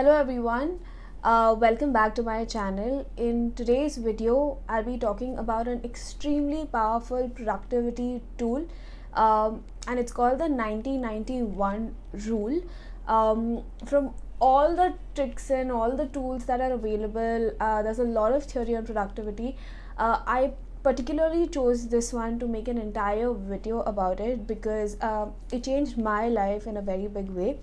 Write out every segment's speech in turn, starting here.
Hello everyone, welcome back to my channel. In today's video, I'll be talking about an extremely powerful productivity tool, and it's called the 90-90-1 rule. From all the tricks and all the tools that are available, there's a lot of theory on productivity. I particularly chose this one to make an entire video about it because it changed my life in a very big way.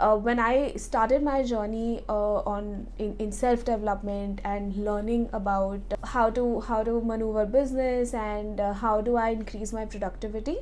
When I started my journey in self development and learning about how to maneuver business and how do I increase my productivity,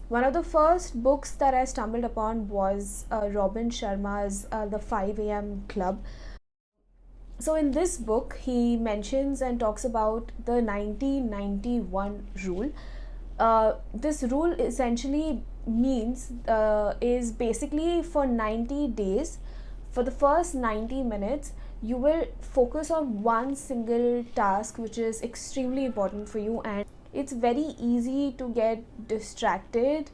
one of the first books that I stumbled upon was Robin Sharma's The 5 a.m. Club. So in this book, he mentions and talks about the 90-90-1 rule. This rule essentially means is basically for 90 days, for the first 90 minutes, you will focus on one single task which is extremely important for you, and it's very easy to get distracted.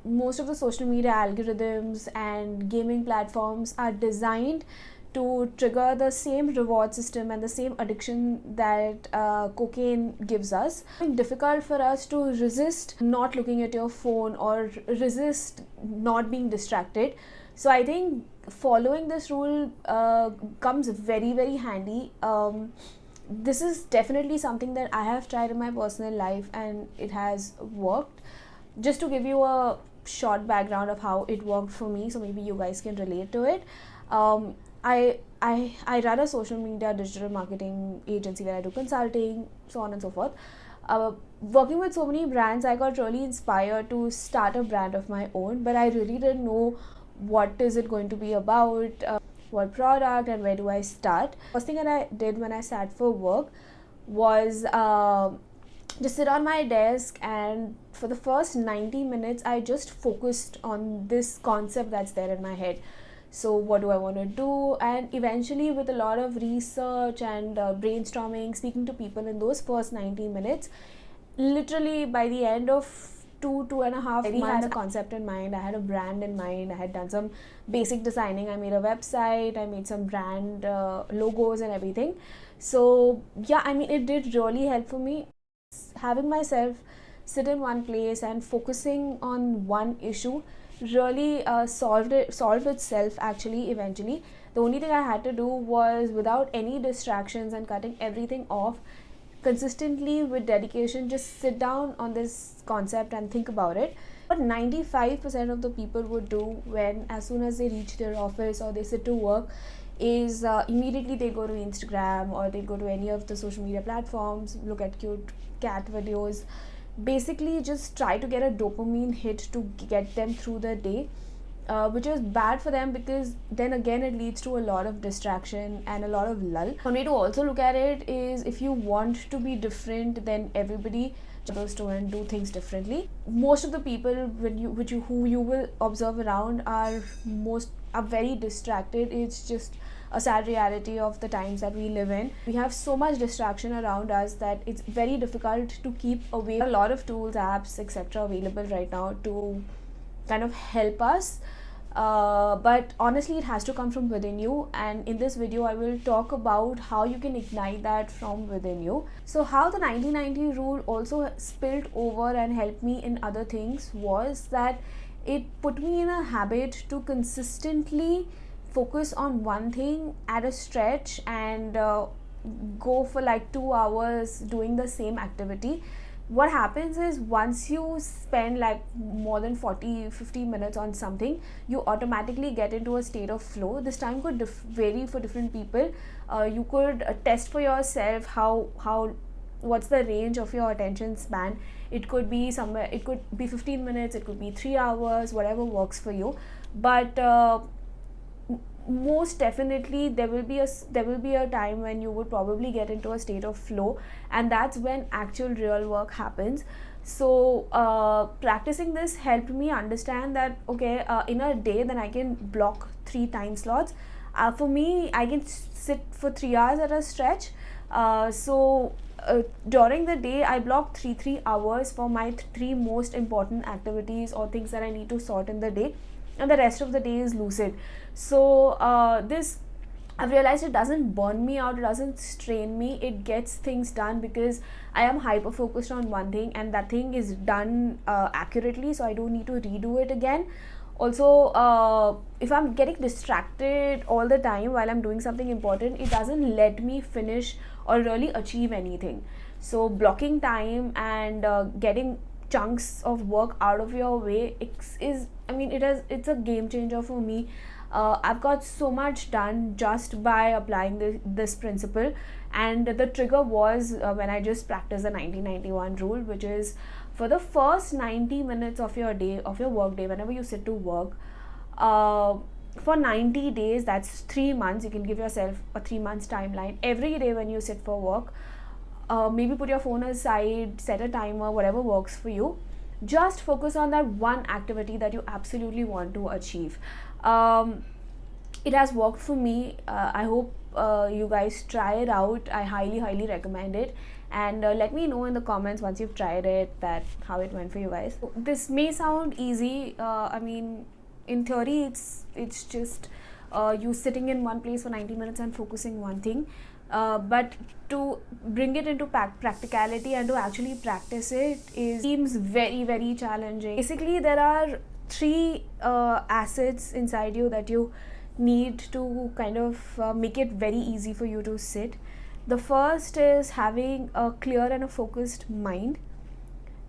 Most of the social media algorithms and gaming platforms are designed to trigger the same reward system and the same addiction that cocaine gives us. It's difficult for us to resist not looking at your phone or resist not being distracted. So I think following this rule comes very, very handy. This is definitely something that I have tried in my personal life and it has worked. Just to give you a short background of how it worked for me, so maybe you guys can relate to it. I run a social media digital marketing agency where I do consulting, so on and so forth. Working with so many brands, I got really inspired to start a brand of my own, but I really didn't know what is it going to be about, what product, and where do I start. First thing that I did when I sat for work was just sit on my desk, and for the first 90 minutes I just focused on this concept that's there in my head. So what do I want to do? And eventually, with a lot of research and brainstorming, speaking to people in those first 90 minutes, literally by the end of 2.5 months, I had a concept in mind, I had a brand in mind, I had done some basic designing, I made a website, I made some brand logos and everything. So yeah, I mean, it did really help for me. Having myself sit in one place and focusing on one issue really solved itself actually eventually. The only thing I had to do was, without any distractions and cutting everything off, consistently with dedication, just sit down on this concept and think about it. What 95% of the people would do when, as soon as they reach their office or they sit to work, is immediately they go to Instagram or they go to any of the social media platforms, look at cute cat videos, basically just try to get a dopamine hit to get them through the day, which is bad for them because then again it leads to a lot of distraction and a lot of lull. One way to also look at it is, if you want to be different than everybody, just go and do things differently. Most of the people who you will observe around are very distracted. It's just a sad reality of the times that we live in. We have so much distraction around us that it's very difficult to keep away. There are a lot of tools, apps, etc. available right now to kind of help us, but honestly it has to come from within you, and in this video I will talk about how you can ignite that from within you. So how the 90-90 rule also spilled over and helped me in other things was that it put me in a habit to consistently focus on one thing at a stretch and go for like 2 hours doing the same activity. What happens is, once you spend like more than 40-50 minutes on something, you automatically get into a state of flow. This time could vary for different people. You could test for yourself how what's the range of your attention span. It could be somewhere, it could be 15 minutes, it could be 3 hours, whatever works for you. But most definitely there will be a time when you would probably get into a state of flow, and that's when actual real work happens. So practicing this helped me understand that okay, in a day then I can block 3 time slots. For me, I can sit for 3 hours at a stretch. During the day I block 3 hours for my 3 most important activities or things that I need to sort in the day, and the rest of the day is lucid. So this I've realized it doesn't burn me out, it doesn't strain me, it gets things done because I am hyper focused on one thing and that thing is done accurately, so I don't need to redo it again. Also, if I'm getting distracted all the time while I'm doing something important, it doesn't let me finish or really achieve anything. So, blocking time and getting chunks of work out of your way is, I mean, it's a game changer for me. I've got so much done just by applying this principle, and the trigger was when I just practiced the 1991 rule, which is for the first 90 minutes of your day, of your work day, whenever you sit to work, uh, for 90 days, that's 3 months. You can give yourself a 3 months timeline. Every day when you sit for work, maybe put your phone aside, set a timer, whatever works for you. Just focus on that one activity that you absolutely want to achieve. um, it has worked for me. I hope you guys try it out. I highly recommend it, and let me know in the comments once you've tried it that how it went for you guys. This may sound easy. I mean, in theory it's just you sitting in one place for 90 minutes and focusing one thing, but to bring it into practicality and to actually practice it is seems very challenging. Basically, there are three assets inside you that you need to kind of make it very easy for you to sit. The first is having a clear and a focused mind.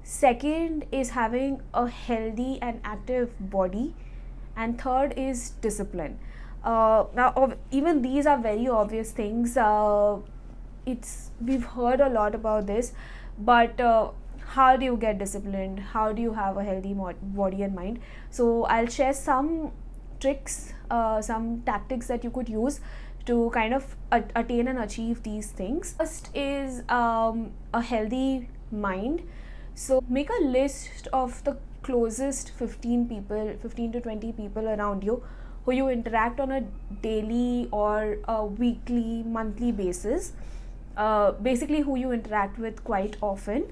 Second is having a healthy and active body, and third is discipline. Now, even these are very obvious things. It's We've heard a lot about this, but how do you get disciplined? How do you have a healthy body and mind? So I'll share some tricks, some tactics that you could use to kind of attain and achieve these things. First is a healthy mind. So make a list of the closest 15 to 20 people around you who you interact on a daily or a weekly, monthly basis. Basically, who you interact with quite often.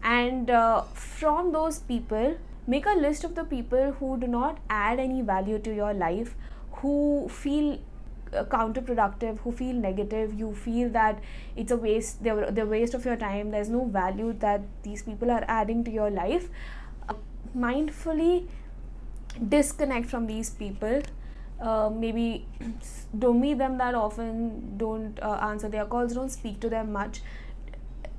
And from those people, make a list of the people who do not add any value to your life, who feel counterproductive, who feel negative. You feel that it's a waste, they're waste of your time, there's no value that these people are adding to your life. Mindfully disconnect from these people. Maybe don't meet them that often, don't answer their calls, don't speak to them much.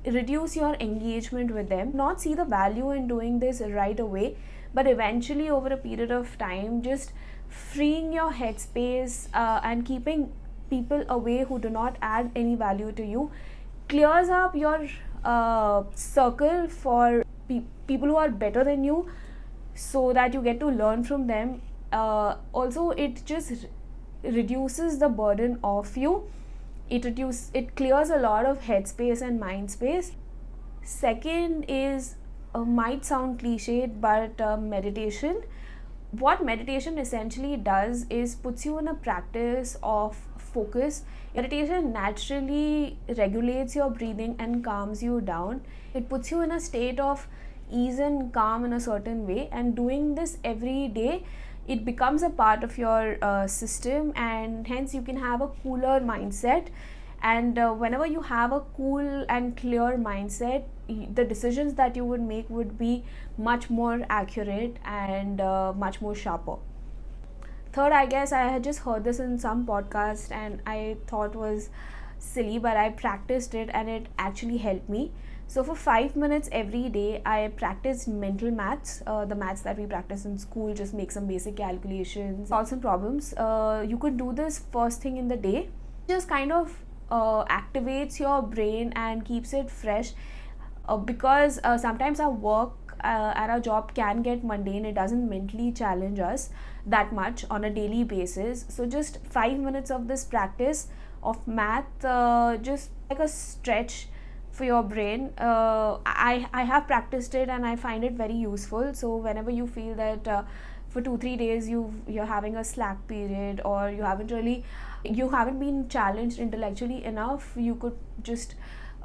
Reduce your engagement with them. Not see the value in doing this right away, but eventually over a period of time, just freeing your headspace and keeping people away who do not add any value to you clears up your circle for people who are better than you, so that you get to learn from them. Also, it just reduces the burden of you. It clears a lot of headspace and mind space. Second is, might sound cliched, but meditation. What meditation essentially does is puts you in a practice of focus. Meditation naturally regulates your breathing and calms you down. It puts you in a state of ease and calm in a certain way, and doing this every day, it becomes a part of your system, and hence you can have a cooler mindset. And whenever you have a cool and clear mindset, the decisions that you would make would be much more accurate and much more sharper. Third, I guess I had just heard this in some podcast and I thought was silly, but I practiced it and it actually helped me. So for 5 minutes every day, I practiced mental maths, the maths that we practice in school, just make some basic calculations, solve some problems. You could do this first thing in the day. Just kind of activates your brain and keeps it fresh, because sometimes our work and our job can get mundane. It doesn't mentally challenge us that much on a daily basis. So just 5 minutes of this practice of math, just like a stretch for your brain. I have practiced it and I find it very useful. So whenever you feel that for 2-3 days you're having a slack period, or you haven't been challenged intellectually enough, you could just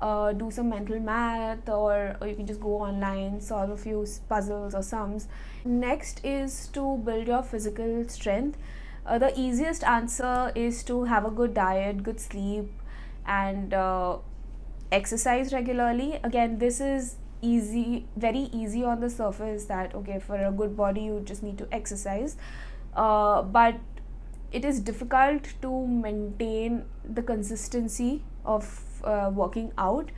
do some mental math, or you can just go online, solve a few puzzles or sums. Next is to build your physical strength. The easiest answer is to have a good diet, good sleep, and exercise regularly. Again, this is easy, very easy on the surface, that okay, for a good body you just need to exercise, but it is difficult to maintain the consistency of working out,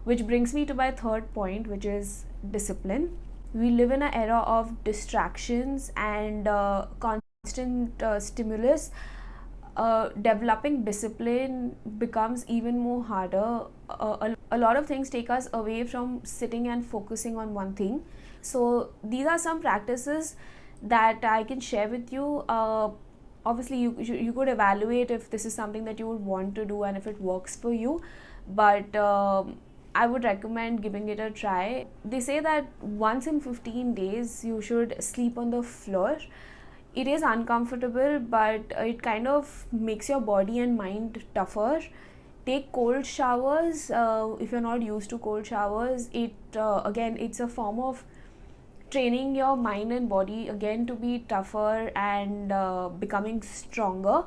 which brings me to my third point, which is discipline. We live in an era of distractions and constant stimulus. Developing discipline becomes even more harder. A lot of things take us away from sitting and focusing on one thing. So these are some practices that I can share with you. Obviously, you could evaluate if this is something that you would want to do and if it works for you. But I would recommend giving it a try. They say that once in 15 days you should sleep on the floor. It is uncomfortable, but it kind of makes your body and mind tougher. Take cold showers if you're not used to cold showers. It again, it's a form of training your mind and body again to be tougher and becoming stronger.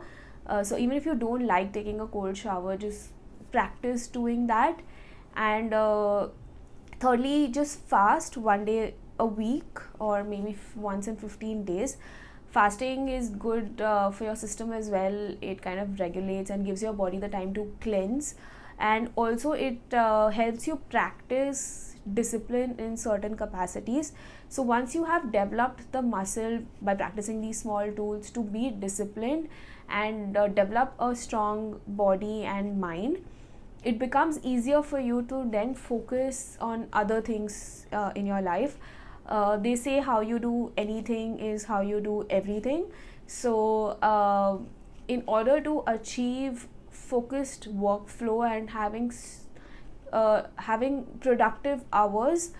So even if you don't like taking a cold shower, just practice doing that. And thirdly, just fast one day a week, or maybe once in 15 days. Fasting is good for your system as well. It kind of regulates and gives your body the time to cleanse, and also it helps you practice discipline in certain capacities. So once you have developed the muscle by practicing these small tools to be disciplined and develop a strong body and mind, it becomes easier for you to then focus on other things in your life. They say how you do anything is how you do everything. So in order to achieve focused workflow and having productive hours,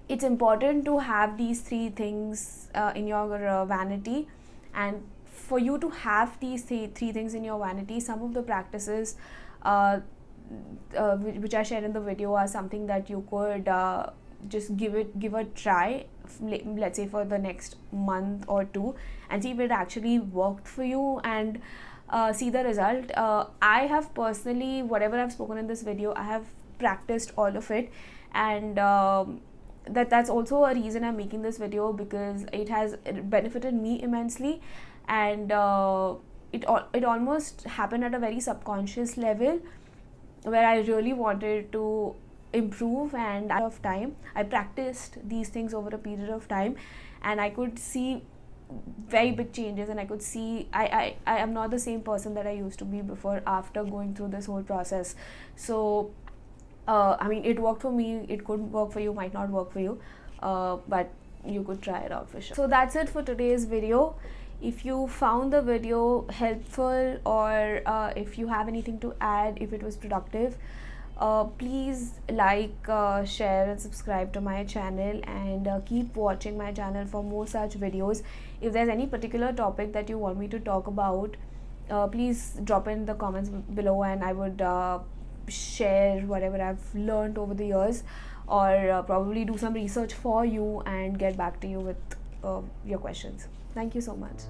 it's important to have these three things in your vanity. And for you to have these three things in your vanity, some of the practices which I shared in the video are something that you could just give a try, let's say for the next month or two, and see if it actually worked for you, and see the result. I have personally, whatever I've spoken in this video, I have practiced all of it, and that's also a reason I'm making this video, because it has benefited me immensely. And it almost happened at a very subconscious level, where I really wanted to improve, and of time I practiced these things over a period of time, and I could see very big changes, and I could see I am not the same person that I used to be before after going through this whole process. So I mean, it worked for me, it could work for you, might not work for you, but you could try it out for sure. So that's it for today's video. If you found the video helpful, or if you have anything to add, if it was productive, please like, share and subscribe to my channel, and keep watching my channel for more such videos. If there's any particular topic that you want me to talk about, please drop in the comments below, and I would share whatever I've learned over the years, or probably do some research for you and get back to you with your questions. Thank you so much.